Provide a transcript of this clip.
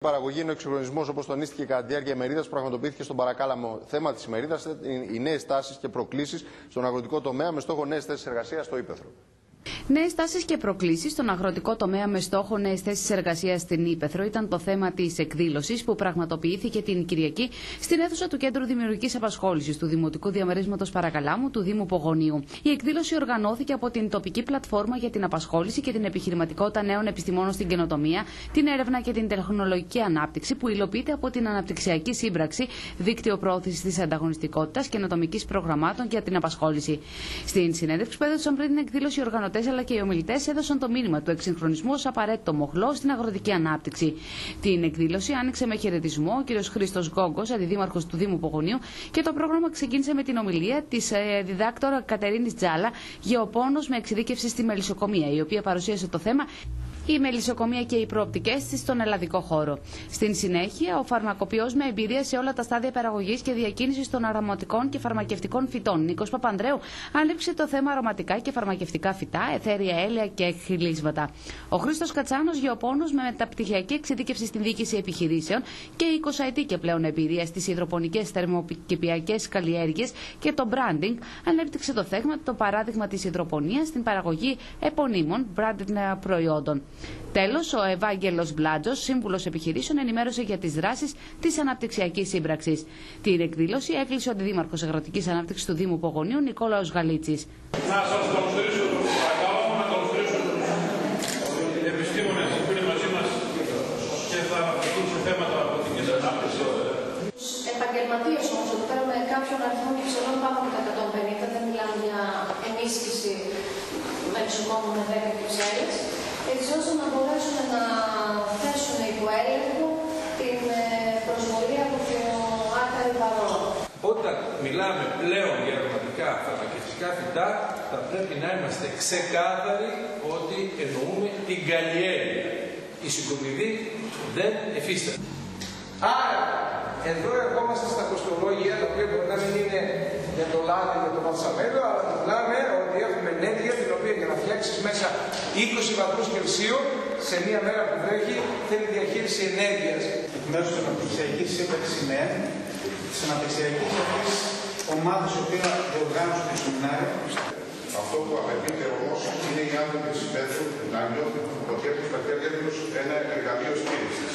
Παραγωγή είναι ο εξυγχρονισμός, όπως τονίστηκε κατά τη διάρκεια ημερίδας που πραγματοποιήθηκε στον Παρακάλαμο. Θέμα της ημερίδας οι νέες τάσεις και προκλήσεις στον αγροτικό τομέα με στόχο νέες θέσεις εργασίας στο ύπαιθρο. Νέες τάσεις και προκλήσεις στον αγροτικό τομέα με στόχο νέες θέσεις εργασίας στην ύπαιθρο ήταν το θέμα της εκδήλωσης που πραγματοποιήθηκε την Κυριακή στην αίθουσα του Κέντρου Δημιουργικής Απασχόλησης του Δημοτικού Διαμερίσματος Παρακαλάμου του Δήμου Πογονίου. Η εκδήλωση οργανώθηκε από την τοπική πλατφόρμα για την απασχόληση και την επιχειρηματικότητα νέων επιστημόνων στην καινοτομία, την έρευνα και την τεχνολογική ανάπτυξη που υλοποιείται από την Αναπτυξιακή Σύμπραξη, Δίκτυο Προώθησης της Ανταγωνιστικότητας και Καινοτομικής Προγραμμάτων για την Απασχόληση. Στην συνέντευξη που έδωσαν πριν την εκδήλωση, οι οργανωτές αλλά και οι ομιλητές έδωσαν το μήνυμα του εξυγχρονισμού ως απαραίτητο μοχλό στην αγροτική ανάπτυξη. Την εκδήλωση άνοιξε με χαιρετισμό ο κ. Χρήστος Γκόγκος, αντιδήμαρχος του Δήμου Πογονίου, και το πρόγραμμα ξεκίνησε με την ομιλία της διδάκτορα Κατερίνης Τζάλα, γεωπόνος με εξειδίκευση στη μελισσοκομεία, η οποία παρουσίασε το θέμα η μελισσοκομεία και οι προοπτικές της στον ελλαδικό χώρο. Στην συνέχεια, ο φαρμακοποιός με εμπειρία σε όλα τα στάδια παραγωγής και διακίνησης των αρωματικών και φαρμακευτικών φυτών, Νίκος Παπανδρέου, ανέληψε το θέμα αρωματικά και φαρμακευτικά φυτά, αιθέρια έλαια και χυλίσματα. Ο Χρήστος Κατσάνος, γεωπόνος με μεταπτυχιακή εξειδίκευση στην διοίκηση επιχειρήσεων και 20 ετή και πλέον εμπειρία στις υδροπονικές θερμοκηπιακές καλλιέργειες και το branding, ανέπτυξε το θέμα το παράδειγμα της υδροπονίας στην παραγωγή επωνύμων branded προϊόντων. Τέλος, ο Ευάγγελος Μπλάτζος, σύμβουλος επιχειρήσεων, ενημέρωσε για τις δράσεις της Αναπτυξιακής Σύμπραξης. Την εκδήλωση έκλεισε ο Αντιδήμαρχος Αγροτικής Ανάπτυξης του Δήμου Πογονίου, Νικόλαος Γαλίτσης. Να σας καλωσορίσω, παρακαλώ, να καλωσορίσω τους επιστήμονες που είναι μαζί μας και θα αναφερθούν σε θέματα αγροτικής ανάπτυξης. Επαγγελματίες όμως, εδώ πέρα με κάποιον αριθμό κυψελών πάνω από τα 150, δεν μιλάμε για ενίσχυση μελισσοκόμων με 10 κυψέλες, έτσι ώστε να μπορέσουν να θέσουν υπό έλεγχο την προσβολή από το άκαρη παρόν. Όταν μιλάμε πλέον για αρωματικά φαρμακευτικά φυτά, θα πρέπει να είμαστε ξεκάθαροι ότι εννοούμε την καλλιέργεια. Η συγκομιδή δεν εφίσταται. Άρα, εδώ ερχόμαστε στα κοστολόγια, τα οποία μπορεί να μην είναι για το λάδι, για το ματσαμέλο, αλλά μιλάμε ότι έχουμε ενέργεια την οποία για να φτιάξεις μέσα 20 βαθμούς Κελσίου σε μία μέρα που βρέχει θέλει διαχείριση ενέργειας. Εκ μέρους της Αναπτυξιακής Σύμπραξης ΜΕΕ, της Αναπτυξιακής αυτής ομάδας η οποία διοργάνωσε το σεμινάριο. Αυτό που απαιτείται όμως είναι οι άνθρωποι της υπαίθρου να νιώθουν ότι έχουν στα χέρια τους ένα εργαλείο στήριξης.